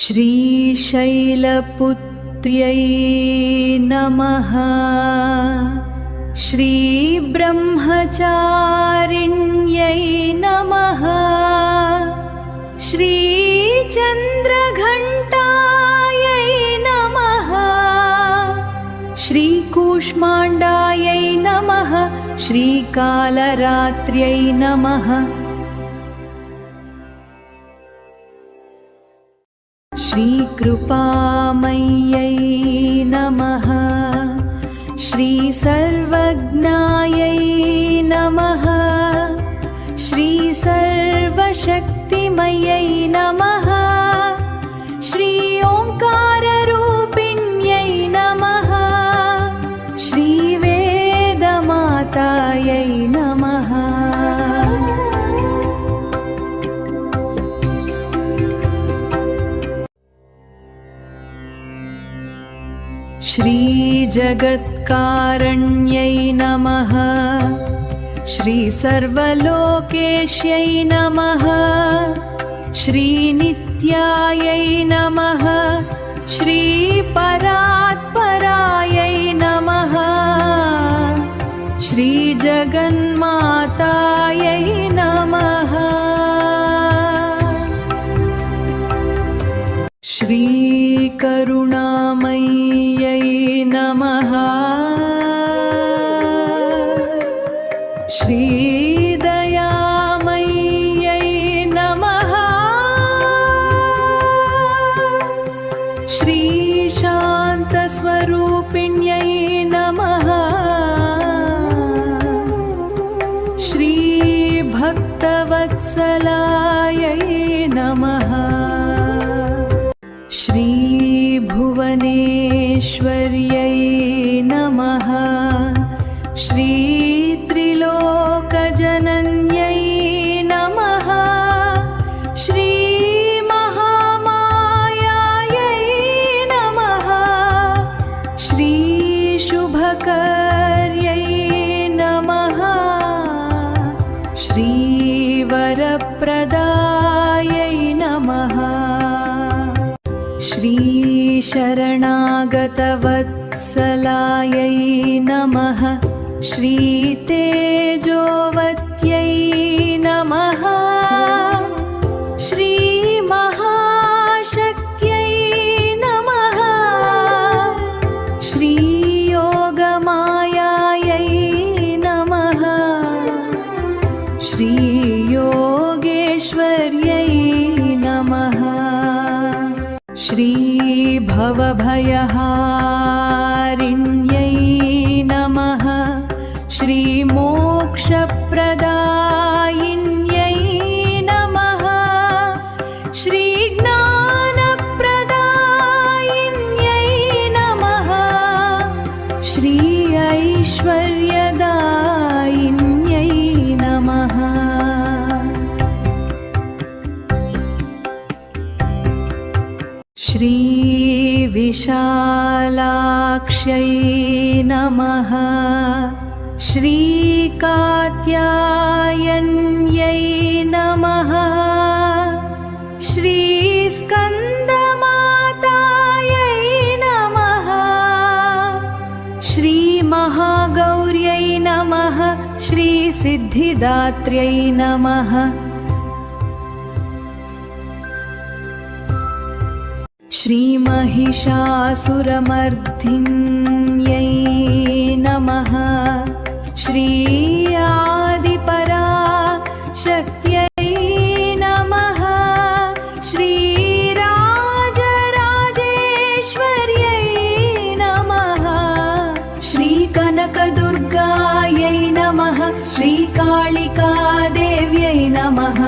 श्रीशैलपुत्र्यै नमः। श्रीब्रह्मचारिण्यै नमः। श्रीचन्द्रघण्टायै नमः। श्रीकूष्माण्डायै नमः। श्रीकालरात्र्यै नमः। श्रीकृपामय्यै नमः। श्रीसर्वज्ञायै नमः। श्रीसर्वशक्तिमयै नमः। श्री ओङ्काररूपिण्यै नमः। श्रीवेदमातायै नमः। श्रीजगत्कारण्यै नमः। श्रीसर्वलोकेश्यै नमः। श्रीनित्यायै नमः। श्रीपरात्परायै नमः। श्रीजगन्मातायै नमः। श्रीकरुणामय्यै नमः। श्रीदयामय्यै नमः। श्रीशान्तस्वरूपिण्यै नमः। श्रीभक्तवत्सलायै नमः। श्रीभुवनेश्वर्यै नमः। श्रीत्रिलोकजनन्यै नमः। श्रीमहामायायै नमः। श्रीशुभकर्यै नमः। श्रीवरप्रदायै नमः। श्रीशरणागतवत्सलायै नमः। श्रीतेजोवत्यै नमः। श्रीमहाशक्त्यै नमः। श्रीयोगमायायै नमः। श्रीयोगेश्वर्यै नमः। श्रीभवभयहारिण्यै नमः। श्रीमोक्षप्रदायिन्यै नमः। श्रीज्ञानप्रदायिन्यै नमः। श्री ऐश्वर्यदायिन्यै नमः। श्रीविशालाक्ष्यै नमः। श्रीकात्यायन्यै नमः। श्रीस्कन्दमातायै नमः। श्रीमहागौर्यै नमः। श्रीसिद्धिदात्र्यै नमः। श्रीमहिषासुरमर्दिन्यै नमः। श्री आदिपराशक्त्यै नमः। श्रीराजराजेश्वर्यै नमः। श्रीकनकदुर्गायै नमः। श्रीकालिकादेव्यै नमः।